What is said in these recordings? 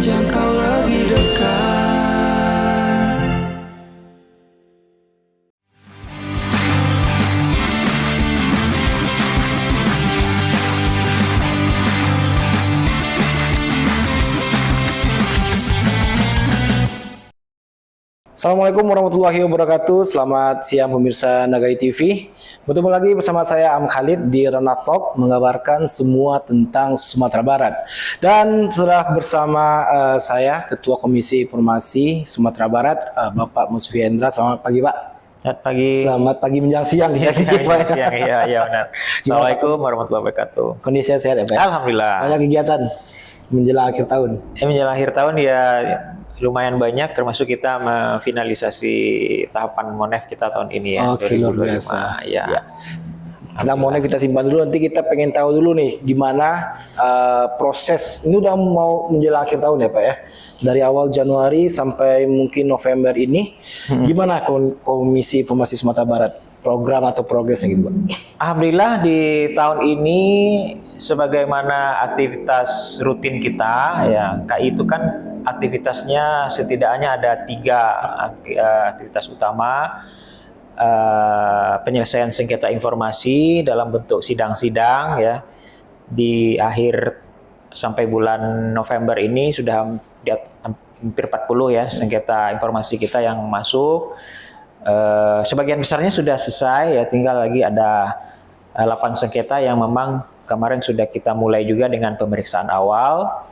terjangkau lebih dekat. Assalamualaikum warahmatullahi wabarakatuh. Selamat siang pemirsa Nagari TV. Bertemu lagi bersama saya Am Khalid di Rana Talk, mengabarkan semua tentang Sumatera Barat. Dan sudah bersama saya Ketua Komisi Informasi Sumatera Barat, Bapak Musfiendra. Selamat pagi, Pak. Selamat pagi. Selamat pagi menjelang siang. Siang, iya benar. Assalamualaikum warahmatullahi wabarakatuh. Kondisinya sehat ya, Pak? Alhamdulillah. Banyak kegiatan menjelang akhir tahun. Menjelang akhir tahun ya lumayan banyak, termasuk kita memfinalisasi tahapan Monef kita tahun ini ya. Oke, luar biasa. Ya. Nah, Monef kita simpan dulu, nanti kita pengen tahu dulu nih gimana proses, ini udah mau menjelang akhir tahun ya Pak ya, dari awal Januari sampai mungkin November ini, gimana Komisi Informasi Sumatera Barat, program atau progresnya gitu Pak? Alhamdulillah di tahun ini sebagaimana aktivitas rutin kita ya, KI itu kan aktivitasnya setidaknya ada 3 aktivitas utama. Penyelesaian sengketa informasi dalam bentuk sidang-sidang ya, di akhir sampai bulan November ini sudah hampir 40 ya sengketa informasi kita yang masuk. Sebagian besarnya sudah selesai ya, tinggal lagi ada 8 sengketa yang memang kemarin sudah kita mulai juga dengan pemeriksaan awal.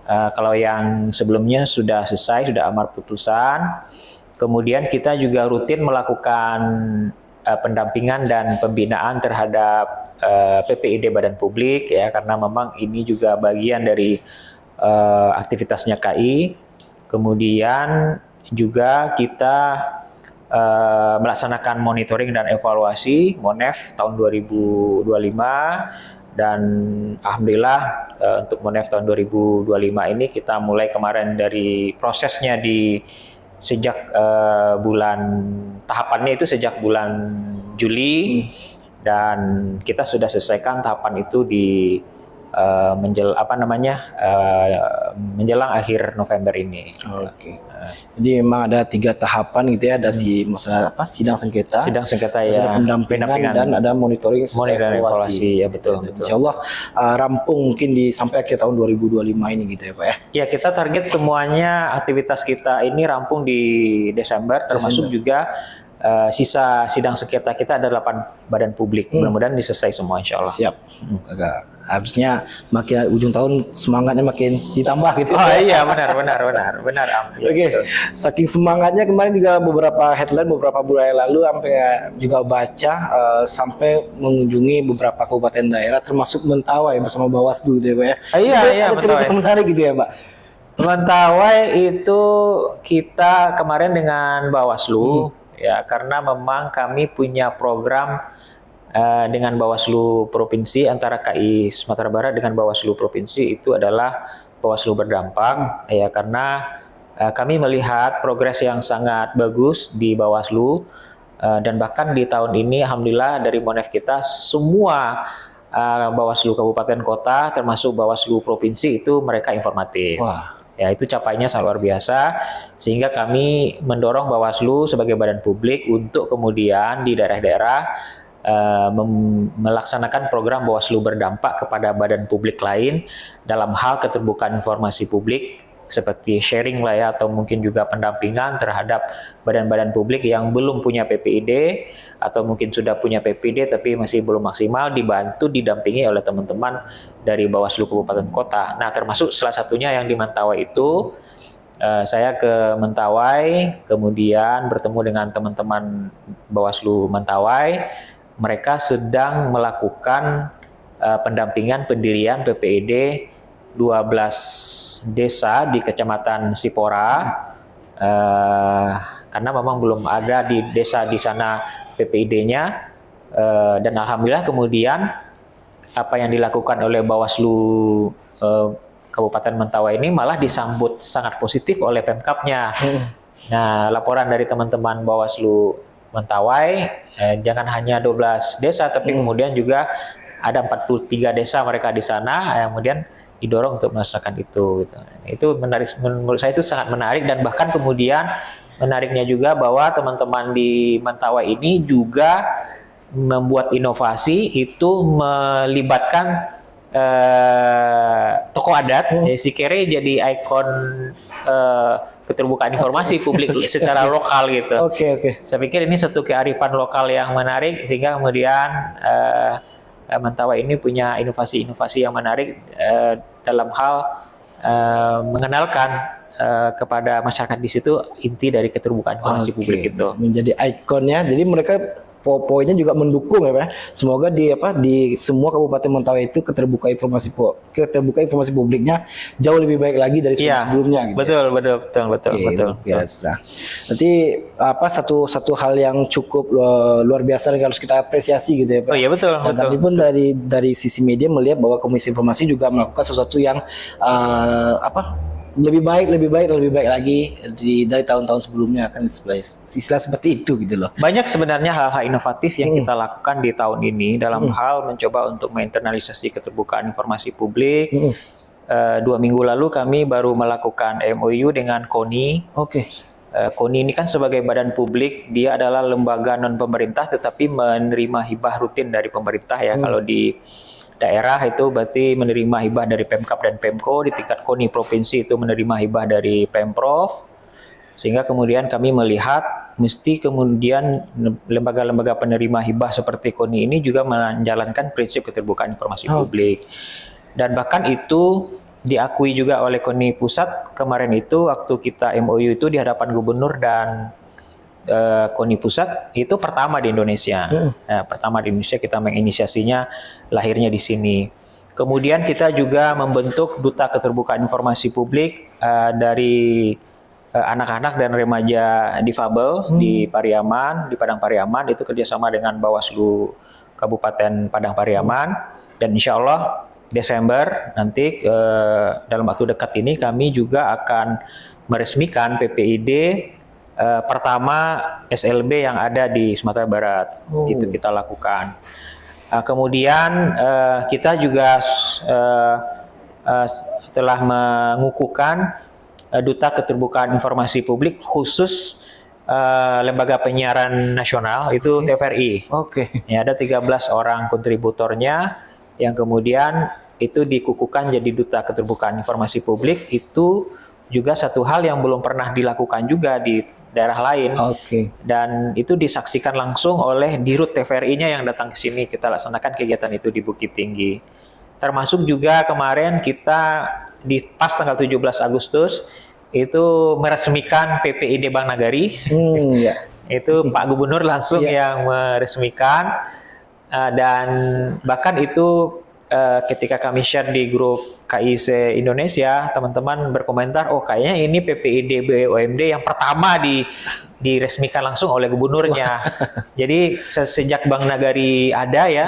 Kalau yang sebelumnya sudah selesai, sudah amar putusan. Kemudian kita juga rutin melakukan pendampingan dan pembinaan terhadap PPID Badan Publik ya, karena memang ini juga bagian dari aktivitasnya KI. Kemudian juga kita melaksanakan monitoring dan evaluasi Monef tahun 2025. Dan alhamdulillah untuk Monef tahun 2025 ini kita mulai kemarin dari prosesnya sejak tahapannya itu sejak bulan Juli, dan kita sudah selesaikan tahapan itu di menjelang akhir November ini. Oke. Jadi memang ada 3 tahapan gitu ya, ada sidang sengketa ya, pendampingan dan ada monitoring evaluasi ya, betul. Insya Allah rampung mungkin sampai akhir tahun 2025 ini gitu ya Pak ya. Ya, kita target semuanya aktivitas kita ini rampung di Desember, termasuk juga sisa sidang sengketa kita ada 8 badan publik. Mudah-mudahan diselesai semua insya Allah. Siap. Harusnya makin ujung tahun semangatnya makin ditambah gitu. Oh iya, benar. Oke. Saking semangatnya kemarin juga beberapa headline beberapa bulan yang lalu sampai juga baca sampai mengunjungi beberapa kabupaten daerah termasuk Mentawai bersama Bawaslu gitu ya Pak ya. Iya, ada cerita menarik gitu ya Pak. Mentawai itu kita kemarin dengan Bawaslu ya, karena memang kami punya program dengan Bawaslu Provinsi, antara KI Sumatera Barat dengan Bawaslu Provinsi itu adalah Bawaslu berdampak ya, karena kami melihat progres yang sangat bagus di Bawaslu, dan bahkan di tahun ini alhamdulillah dari Monef kita semua Bawaslu Kabupaten Kota termasuk Bawaslu Provinsi itu mereka informatif. Wah. Ya, itu capaiannya sangat luar biasa, sehingga kami mendorong Bawaslu sebagai badan publik untuk kemudian di daerah-daerah melaksanakan program Bawaslu berdampak kepada badan publik lain dalam hal keterbukaan informasi publik, seperti sharing lah ya, atau mungkin juga pendampingan terhadap badan-badan publik yang belum punya PPID atau mungkin sudah punya PPID tapi masih belum maksimal, dibantu didampingi oleh teman-teman dari Bawaslu Kabupaten Kota. Nah, termasuk salah satunya yang di Mentawai itu, saya ke Mentawai, kemudian bertemu dengan teman-teman Bawaslu Mentawai. Mereka sedang melakukan pendampingan pendirian PPID 12 desa di Kecamatan Sipora, karena memang belum ada di desa di sana PPID-nya, dan alhamdulillah kemudian apa yang dilakukan oleh Bawaslu Kabupaten Mentawai ini malah disambut sangat positif oleh Pemkapnya. Nah, laporan dari teman-teman Bawaslu Mentawai, jangan hanya 12 desa, tapi kemudian juga ada 43 desa mereka di sana, kemudian didorong untuk melaksanakan itu gitu. Itu menarik, menurut saya itu sangat menarik, dan bahkan kemudian menariknya juga bahwa teman-teman di Mentawai ini juga membuat inovasi itu melibatkan tokoh adat. Si Kere jadi ikon keterbukaan informasi publik secara lokal gitu. Oke. Saya pikir ini satu kearifan lokal yang menarik, sehingga kemudian Mentawai ini punya inovasi-inovasi yang menarik dalam hal mengenalkan kepada masyarakat di situ inti dari keterbukaan informasi publik itu. Menjadi ikonnya. Jadi mereka poinnya juga mendukung ya Pak. Semoga di semua Kabupaten Mentawai itu keterbukaan informasi publiknya jauh lebih baik lagi dari sebelumnya gitu. Betul. Biasa. Nanti satu hal yang cukup luar biasa yang harus kita apresiasi gitu ya Pak. Oh iya, betul. Tadi pun dari sisi media melihat bahwa Komisi Informasi juga melakukan sesuatu yang lebih baik lagi dari tahun-tahun sebelumnya, kan istilah seperti itu gitu loh. Banyak sebenarnya hal-hal inovatif yang kita lakukan di tahun ini dalam hal mencoba untuk menginternalisasi keterbukaan informasi publik. 2 minggu lalu kami baru melakukan MOU dengan KONI. KONI ini kan sebagai badan publik, dia adalah lembaga non pemerintah tetapi menerima hibah rutin dari pemerintah ya. Kalau di daerah itu berarti menerima hibah dari Pemkab dan Pemko, di tingkat KONI provinsi itu menerima hibah dari Pemprov, sehingga kemudian kami melihat mesti kemudian lembaga-lembaga penerima hibah seperti KONI ini juga menjalankan prinsip keterbukaan informasi publik. Dan bahkan itu diakui juga oleh KONI Pusat kemarin itu waktu kita MOU itu di hadapan Gubernur dan KONI Pusat itu pertama di Indonesia. Pertama di Indonesia kita menginisiasinya, lahirnya di sini. Kemudian kita juga membentuk Duta Keterbukaan Informasi Publik dari anak-anak dan remaja difabel di Pariaman, di Padang Pariaman, itu kerjasama dengan Bawaslu Kabupaten Padang Pariaman. Dan insya Allah Desember nanti dalam waktu dekat ini kami juga akan meresmikan PPID pertama SLB yang ada di Sumatera Barat. Itu kita lakukan. Kemudian kita juga telah mengukuhkan Duta Keterbukaan Informasi Publik khusus lembaga penyiaran nasional, itu TVRI. Ya, ada 13 orang kontributornya yang kemudian itu dikukuhkan jadi Duta Keterbukaan Informasi Publik. Itu juga satu hal yang belum pernah dilakukan juga di daerah lain. Dan itu disaksikan langsung oleh Dirut TVRI-nya yang datang ke sini. Kita laksanakan kegiatan itu di Bukit Tinggi. Termasuk juga kemarin kita di pas tanggal 17 Agustus itu meresmikan PPID Bank Nagari. Itu Pak Gubernur langsung yang meresmikan. Dan bahkan itu ketika kami share di grup KIC Indonesia, teman-teman berkomentar, oh kayaknya ini PPID BUMD yang pertama diresmikan langsung oleh gubernurnya. Jadi sejak Bank Nagari ada ya,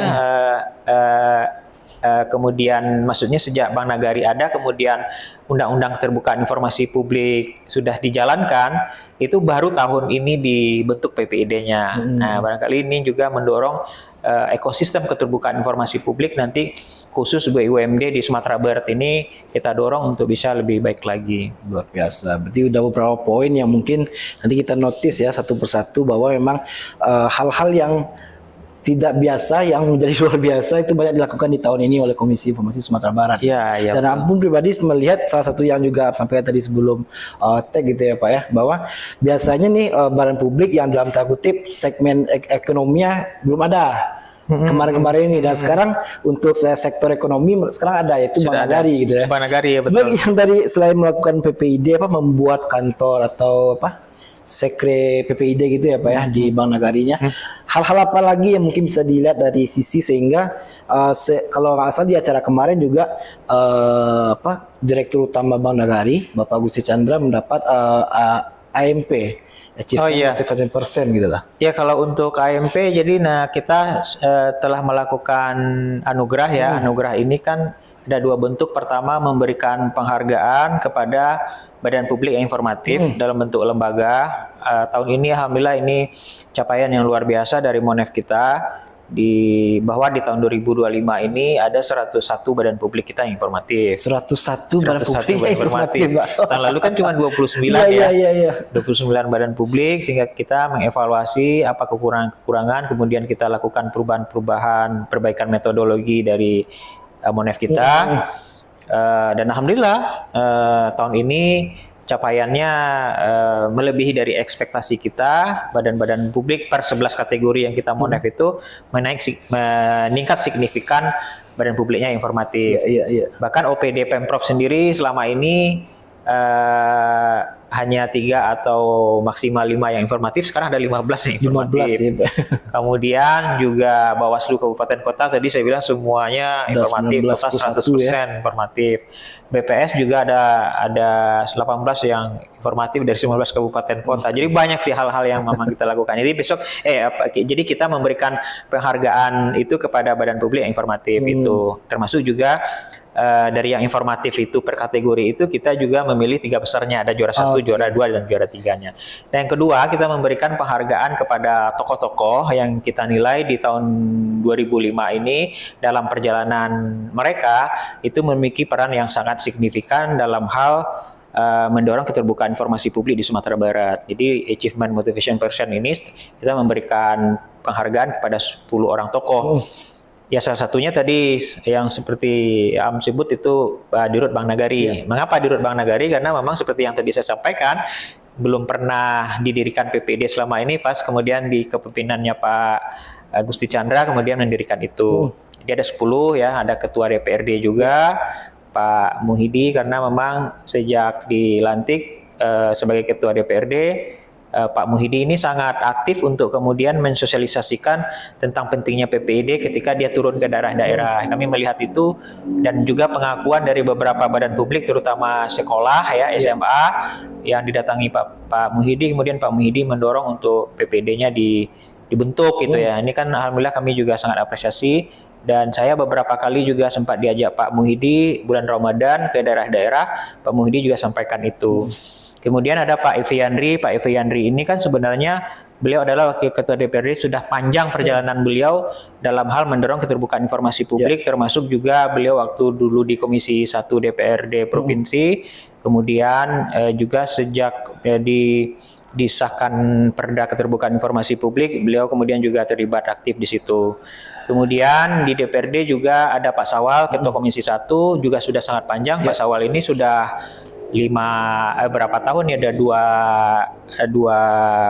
kemudian maksudnya sejak Bank Nagari ada, kemudian Undang-Undang Keterbukaan Informasi Publik sudah dijalankan, itu baru tahun ini dibentuk PPID-nya. Nah, barangkali ini juga mendorong ekosistem keterbukaan informasi publik nanti khusus BUMD di Sumatera Barat ini kita dorong untuk bisa lebih baik lagi. Luar biasa. Berarti udah beberapa poin yang mungkin nanti kita notice ya satu persatu bahwa memang hal-hal yang tidak biasa yang menjadi luar biasa itu banyak dilakukan di tahun ini oleh Komisi Informasi Sumatera Barat. Dan ampun pribadi melihat salah satu yang juga sampai tadi sebelum tag gitu ya Pak ya, bahwa biasanya nih badan publik yang dalam tanda kutip segmen ekonominya belum ada kemarin-kemarin ini, dan sekarang untuk sektor ekonomi sekarang ada, yaitu Bank Nagari gitu ya. Bank Nagari ya, betul. Sebenarnya yang dari selain melakukan PPID membuat kantor atau sekre PPID gitu ya Pak ya di Bank Nagarinya. Hal-hal apa lagi yang mungkin bisa dilihat dari sisi sehingga kalau nggak salah di acara kemarin juga Direktur Utama Bank Nagari Bapak Gusti Chandra mendapat AMP, Achievement Motivation gitu lah. Ya, kalau untuk AMP jadi kita telah melakukan anugerah ya. Anugerah ini kan ada 2 bentuk. Pertama, memberikan penghargaan kepada badan publik yang informatif dalam bentuk lembaga. Tahun ini alhamdulillah ini capaian yang luar biasa dari Monef kita. bahwa di tahun 2025 ini ada 101 badan publik kita yang informatif. 101 badan publik badan informatif. Tahun lalu kan cuma 29 ya. Iya. 29 badan publik, sehingga kita mengevaluasi apa kekurangan-kekurangan, kemudian kita lakukan perubahan-perubahan, perbaikan metodologi dari Monef kita. Dan alhamdulillah tahun ini capaiannya melebihi dari ekspektasi kita. Badan-badan publik per 11 kategori yang kita Monef itu meningkat signifikan badan publiknya informatif. Iya. Bahkan OPD Pemprov sendiri selama ini hanya 3 atau maksimal 5 yang informatif, sekarang ada 15 yang informatif. 15, ya. Kemudian juga Bawaslu Kabupaten Kota tadi saya bilang semuanya informatif, total 100% ya. Informatif. BPS juga ada 18 yang informatif dari 19 kabupaten kota. Jadi banyak sih hal-hal yang memang kita lakukan. Jadi jadi kita memberikan penghargaan itu kepada badan publik yang informatif itu, termasuk juga dari yang informatif itu per kategori itu kita juga memilih 3 besarnya, ada juara 1, juara 2 dan juara 3-nya. Dan yang kedua, kita memberikan penghargaan kepada tokoh-tokoh yang kita nilai di tahun 2005 ini dalam perjalanan mereka itu memiliki peran yang sangat signifikan dalam hal mendorong keterbukaan informasi publik di Sumatera Barat. Jadi Achievement Motivation Person ini kita memberikan penghargaan kepada 10 orang tokoh. Ya, salah satunya tadi yang seperti Am sebut itu Dirut Bank Nagari. Mengapa Dirut Bank Nagari? Karena memang seperti yang tadi saya sampaikan, belum pernah didirikan PPD selama ini, pas kemudian di kepemimpinannya Pak Gusti Chandra kemudian mendirikan itu. Jadi ada 10 ya, ada Ketua DPRD juga, Pak Muhidi, karena memang sejak dilantik sebagai Ketua DPRD, Pak Muhidi ini sangat aktif untuk kemudian mensosialisasikan tentang pentingnya PPID ketika dia turun ke daerah-daerah. Kami melihat itu, dan juga pengakuan dari beberapa badan publik terutama sekolah ya, SMA yang didatangi Pak Muhidi, kemudian Pak Muhidi mendorong untuk PPID-nya dibentuk gitu ya. Ini kan alhamdulillah kami juga sangat apresiasi, dan saya beberapa kali juga sempat diajak Pak Muhidi bulan Ramadan ke daerah-daerah, Pak Muhidi juga sampaikan itu. Kemudian ada Pak Evi Yandri. Pak Evi Yandri ini kan sebenarnya beliau adalah Wakil Ketua DPRD, sudah panjang perjalanan beliau dalam hal mendorong keterbukaan informasi publik, termasuk juga beliau waktu dulu di Komisi 1 DPRD Provinsi, kemudian juga sejak disahkan Perda Keterbukaan Informasi Publik, beliau kemudian juga terlibat aktif di situ. Kemudian di DPRD juga ada Pak Sawal, Ketua Komisi 1, juga sudah sangat panjang. Pak Sawal ini sudah berapa tahun ya, ada dua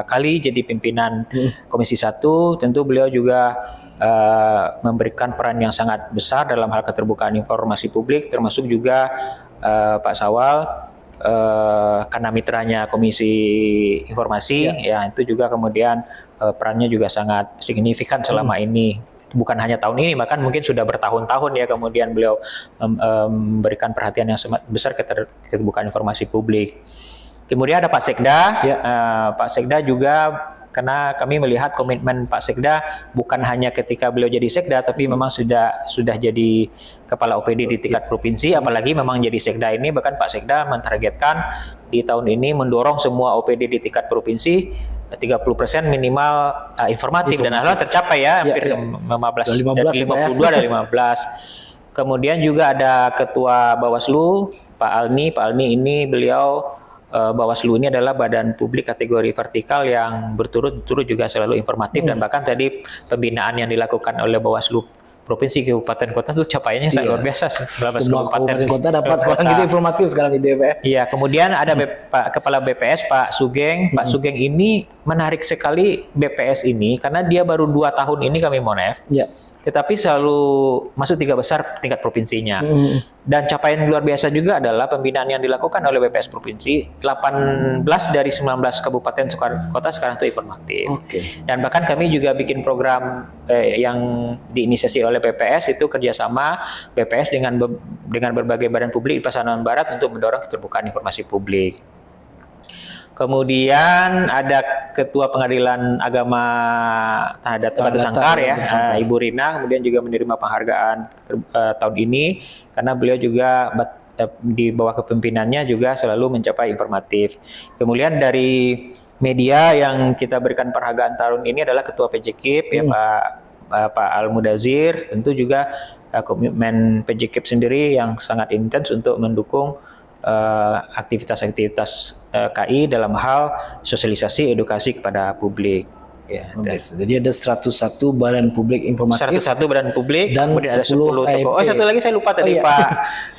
kali jadi pimpinan Komisi 1. Tentu beliau juga memberikan peran yang sangat besar dalam hal keterbukaan informasi publik, termasuk juga Pak Sawal karena mitranya Komisi Informasi ya, itu juga kemudian perannya juga sangat signifikan selama ini. Bukan hanya tahun ini, bahkan mungkin sudah bertahun-tahun ya, kemudian beliau memberikan perhatian yang sangat besar keterbukaan informasi publik. Kemudian ada Pak Sekda. Pak Sekda juga, karena kami melihat komitmen Pak Sekda bukan hanya ketika beliau jadi Sekda, tapi memang sudah jadi Kepala OPD di tingkat provinsi, apalagi memang jadi Sekda ini, bahkan Pak Sekda mentargetkan di tahun ini mendorong semua OPD di tingkat provinsi 30% minimal informatif, dan alhamdulillah tercapai ya, hampir 15 dari 52 dari 15. Kemudian juga ada Ketua Bawaslu Pak Alni. Pak Alni ini beliau Bawaslu ini adalah badan publik kategori vertikal yang berturut-turut juga selalu informatif, dan bahkan tadi pembinaan yang dilakukan oleh Bawaslu Provinsi, Kabupaten, Kota itu capaiannya sangat luar biasa. Semua kabupaten kota dapat sekarang gitu informatif sekarang gitu ya. Iya, kemudian ada Kepala BPS Pak Sugeng. Pak Sugeng ini menarik sekali BPS ini karena dia baru 2 tahun ini kami Monef. Iya. Tetapi selalu masuk 3 besar tingkat provinsinya. Dan capaian luar biasa juga adalah pembinaan yang dilakukan oleh BPS Provinsi. 18 dari 19 kabupaten kota sekarang itu informatif. Dan bahkan kami juga bikin program yang diinisiasi oleh BPS, itu kerjasama BPS dengan berbagai badan publik di Pasaman Barat untuk mendorong keterbukaan informasi publik. Kemudian ada Ketua Pengadilan Agama Batu Sangkar ya, Ibu Rina, kemudian juga menerima penghargaan tahun ini karena beliau juga di bawah kepemimpinannya juga selalu mencapai informatif. Kemudian dari media yang kita berikan penghargaan tahun ini adalah Ketua PJKIP ya, Pak Pak Al-Mudazir, tentu juga komitmen PJKIP sendiri yang sangat intens untuk mendukung aktivitas-aktivitas KI dalam hal sosialisasi edukasi kepada publik. Ya, Jadi ada 101 badan publik informatif, 101 badan publik, dan kemudian ada 10 AMP. toko. Oh, satu lagi saya lupa tadi, iya. Pak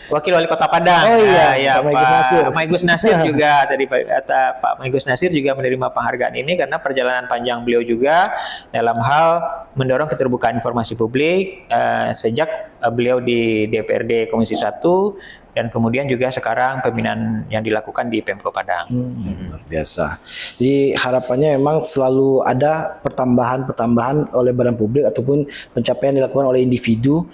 Wakil Wali Kota Padang. Oh iya, ya, Pak Maigus Nasir. Maigus Nasir juga tadi Pak Maigus Nasir juga menerima penghargaan ini karena perjalanan panjang beliau juga dalam hal mendorong keterbukaan informasi publik sejak beliau di DPRD Komisi 1 dan kemudian juga sekarang pembinaan yang dilakukan di Pemko Padang. Luar biasa. Jadi harapannya memang selalu ada pertambahan oleh badan publik ataupun pencapaian dilakukan oleh individu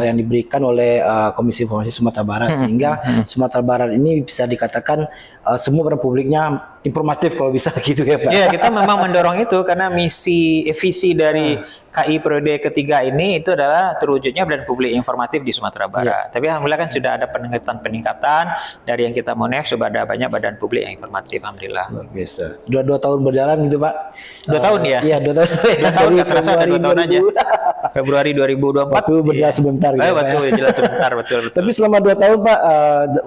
yang diberikan oleh Komisi Informasi Sumatera Barat, sehingga Sumatera Barat ini bisa dikatakan semua badan publiknya informatif kalau bisa gitu ya Pak. Ya, kita memang mendorong itu karena visi dari KI periode ketiga ini itu adalah terwujudnya badan publik informatif di Sumatera Barat. Tapi alhamdulillah kan sudah ada peningkatan dari yang kita monef, sudah ada banyak badan publik yang informatif, alhamdulillah. Luar biasa. Sudah 2 tahun berjalan gitu Pak. 2 tahun ya? Iya 2 tahun. 2 tahun nggak terasa, ada 2 tahun aja. Februari 2024. Waktu berjalan sebentar gitu. Betul, jalan sebentar, betul. Tapi selama 2 tahun Pak,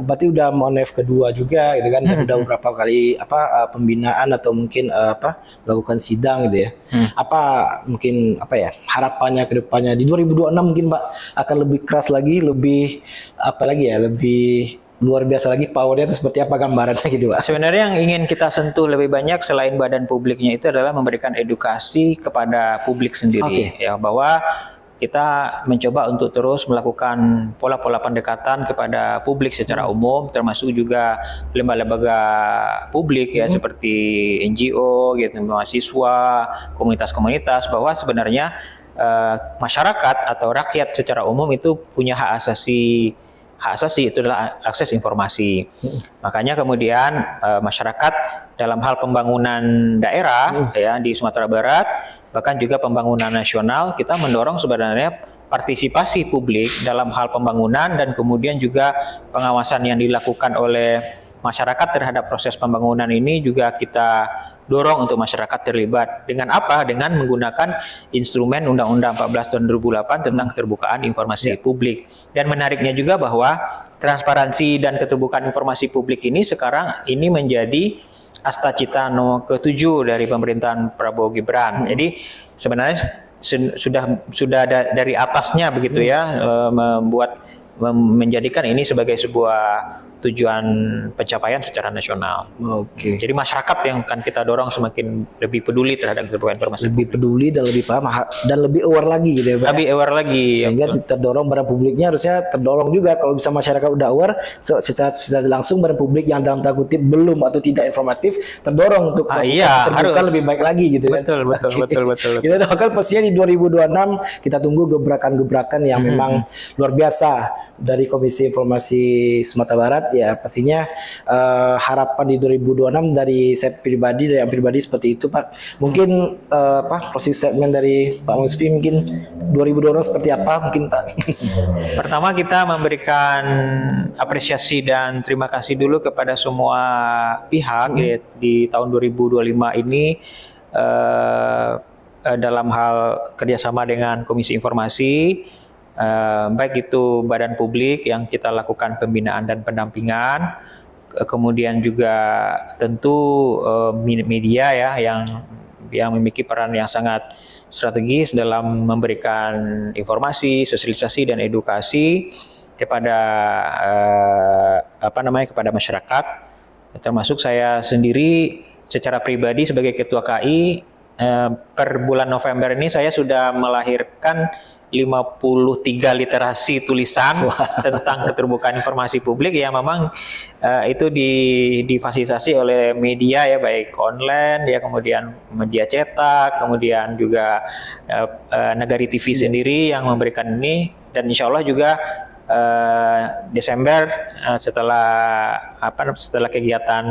berarti udah monef kedua juga gitu kan, dan udah beberapa kali pembinaan atau mungkin melakukan sidang gitu ya. Apa mungkin harapannya ke depannya di 2026 mungkin Pak akan lebih keras lagi, lebih lebih luar biasa lagi, powernya itu seperti apa gambarannya gitu Pak? Sebenarnya yang ingin kita sentuh lebih banyak selain badan publiknya itu adalah memberikan edukasi kepada publik sendiri, ya, bahwa kita mencoba untuk terus melakukan pola-pola pendekatan kepada publik secara umum, termasuk juga lembaga-lembaga publik ya seperti NGO, gitu, mahasiswa, komunitas-komunitas, bahwa sebenarnya masyarakat atau rakyat secara umum itu punya hak asasi itu adalah akses informasi. Makanya kemudian masyarakat dalam hal pembangunan daerah ya di Sumatera Barat, bahkan juga pembangunan nasional, kita mendorong sebenarnya partisipasi publik dalam hal pembangunan dan kemudian juga pengawasan yang dilakukan oleh masyarakat terhadap proses pembangunan ini juga kita dorong untuk masyarakat terlibat. Dengan apa? Dengan menggunakan instrumen Undang-Undang 14 tahun 2008 tentang keterbukaan informasi publik. Dan menariknya juga bahwa transparansi dan keterbukaan informasi publik ini sekarang ini menjadi Astacita nomor ke-7 dari pemerintahan Prabowo Gibran. Jadi sebenarnya sudah dari atasnya begitu ya, menjadikan ini sebagai sebuah tujuan pencapaian secara nasional. Oke. Jadi masyarakat yang akan kita dorong semakin lebih peduli terhadap keterbukaan informasi. Lebih peduli dan lebih paham dan lebih aware lagi gitu ya Pak. Lebih aware lagi. Sehingga terdorong badan publiknya harusnya terdorong juga, kalau bisa masyarakat udah aware secara langsung badan publik yang dalam tanda kutip belum atau tidak informatif terdorong untuk terbuka lebih baik lagi gitu kan. Betul. Kita doakan pastinya di 2026 kita tunggu gebrakan-gebrakan yang memang luar biasa dari Komisi Informasi Sumatera Barat. Ya pastinya harapan di 2026 dari saya pribadi, dari yang pribadi seperti itu Pak. Mungkin closing statement dari Pak Musfi mungkin 2026 seperti apa mungkin Pak? Pertama kita memberikan apresiasi dan terima kasih dulu kepada semua pihak di tahun 2025 ini dalam hal kerjasama dengan Komisi Informasi. Baik itu badan publik yang kita lakukan pembinaan dan pendampingan, kemudian juga tentu media ya yang memiliki peran yang sangat strategis dalam memberikan informasi, sosialisasi dan edukasi kepada kepada masyarakat. Termasuk saya sendiri secara pribadi sebagai ketua KI per bulan November ini saya sudah melahirkan 53 literasi tulisan tentang keterbukaan informasi publik yang memang itu difasilitasi oleh media ya, baik online ya, kemudian media cetak, kemudian juga Nagari TV sendiri yang memberikan ini, dan insya Allah juga Desember setelah kegiatan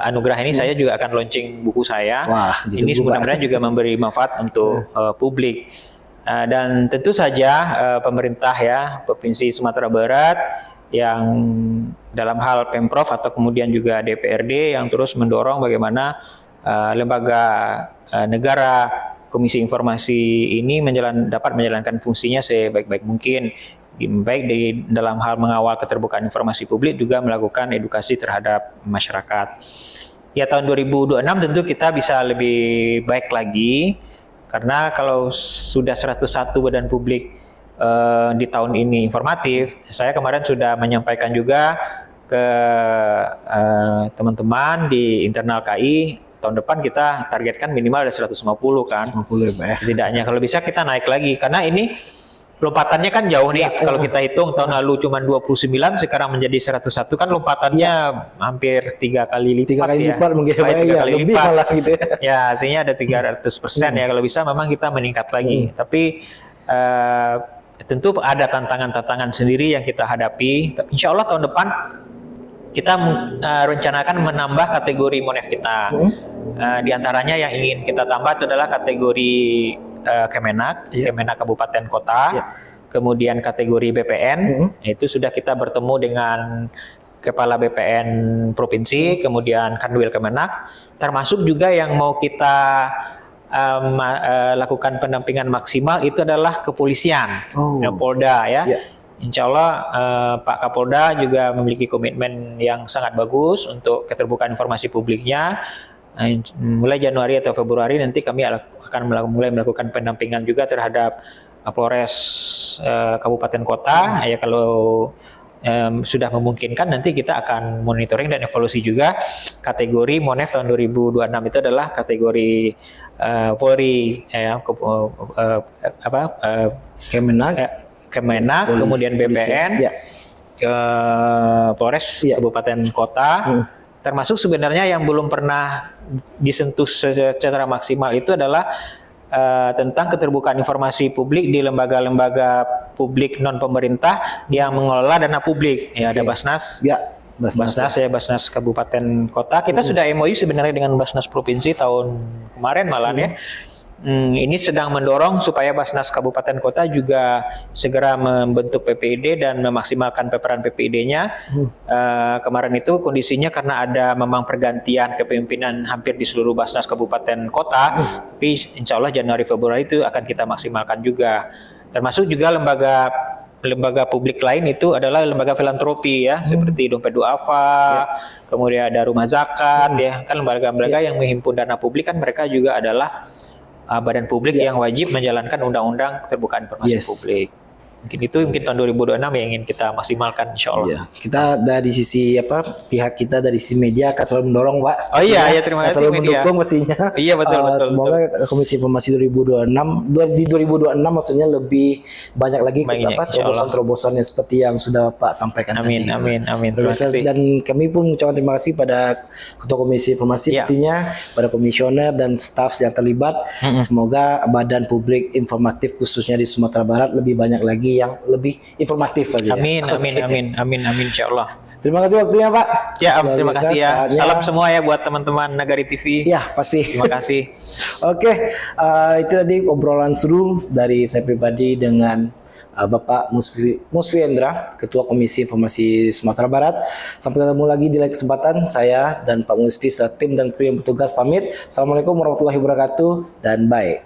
anugerah ini saya juga akan launching buku saya. Wah, ini mudah-mudahan juga memberi manfaat untuk publik. Dan tentu saja pemerintah ya Provinsi Sumatera Barat yang dalam hal Pemprov atau kemudian juga DPRD yang terus mendorong bagaimana lembaga negara Komisi Informasi ini dapat menjalankan fungsinya sebaik-baik mungkin, baik dalam hal mengawal keterbukaan informasi publik, juga melakukan edukasi terhadap masyarakat. Ya, tahun 2026 tentu kita bisa lebih baik lagi, karena kalau sudah 101 badan publik di tahun ini informatif, saya kemarin sudah menyampaikan juga ke teman-teman di internal KI, tahun depan kita targetkan minimal ada 150 kan. 50 ya, Pak ya. Setidaknya kalau bisa kita naik lagi, karena ini lompatannya kan jauh nih. Kalau kita hitung tahun lalu cuma 29, sekarang menjadi 101, kan lompatannya hampir 3 kali lipat. 3 kali lipat mungkin Baik, ya, 3 kali lebih lipat. malah gitu ya. Ya, artinya ada 300% ya. Kalau bisa memang kita meningkat lagi. Tapi tentu ada tantangan-tantangan sendiri yang kita hadapi. Insya Allah tahun depan kita rencanakan menambah kategori Monef kita. Di antaranya yang ingin kita tambah itu adalah kategori Kemenak, Kemenak Kabupaten Kota, kemudian kategori BPN, itu sudah kita bertemu dengan Kepala BPN Provinsi, kemudian Kanwil Kemenak, termasuk juga yang mau kita lakukan pendampingan maksimal itu adalah kepolisian, Polda ya. Insya Allah Pak Kapolda juga memiliki komitmen yang sangat bagus untuk keterbukaan informasi publiknya. Mulai Januari atau Februari nanti kami akan mulai melakukan pendampingan juga terhadap Polres Kabupaten Kota. Ya, kalau sudah memungkinkan nanti kita akan monitoring dan evaluasi juga kategori Monef tahun 2026 itu adalah kategori Polri, Kemenak, kemudian BPN, Polres Kabupaten Kota. Termasuk sebenarnya yang belum pernah disentuh secara maksimal itu adalah tentang keterbukaan informasi publik di lembaga-lembaga publik non pemerintah yang mengelola dana publik. Ya, ada Basnas. Basnas Kabupaten Kota. Kita sudah MOU sebenarnya dengan Basnas Provinsi tahun kemarin malah ya. Ini sedang mendorong supaya Basnas Kabupaten Kota juga segera membentuk PPID dan memaksimalkan peperan PPID-nya. Kemarin itu kondisinya karena ada memang pergantian kepemimpinan hampir di seluruh Basnas Kabupaten Kota, tapi insya Allah Januari Februari itu akan kita maksimalkan juga. Termasuk juga lembaga publik lain itu adalah lembaga filantropi ya, seperti Dompet Duafa, kemudian ada Rumah Zakat ya, kan lembaga-lembaga yang menghimpun dana publik, kan mereka juga adalah badan publik yang wajib menjalankan undang-undang keterbukaan informasi publik. Mungkin tahun 2026 yang ingin kita maksimalkan, insya Allah. Kita dari sisi pihak kita dari sisi media akan selalu mendorong, Pak. Oh iya, terima kasih selalu media. mendukung mestinya. Iya, betul. Semoga Komisi Informasi 2026 di 2026 maksudnya lebih banyak lagi terobosan-terobosan yang seperti yang sudah Pak sampaikan tadi. Amin. Terima kasih. Dan kami pun mengucapkan terima kasih pada Ketua Komisi Informasi pastinya, pada komisioner dan staf yang terlibat. Semoga badan publik informatif khususnya di Sumatera Barat lebih banyak lagi yang lebih informatif aja. Amin, insyaallah. Terima kasih waktunya, Pak. Ya, terima kasih ya. Salam semua ya buat teman-teman Nagari TV. Ya, pasti. Terima kasih. Oke, itu tadi obrolan seru dari saya pribadi dengan Bapak Musfi Endra, Ketua Komisi Informasi Sumatera Barat. Sampai ketemu lagi di lain kesempatan. Saya dan Pak Musfi serta tim dan kru yang bertugas pamit. Assalamualaikum warahmatullahi wabarakatuh dan bye.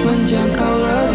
Menjangkau lebih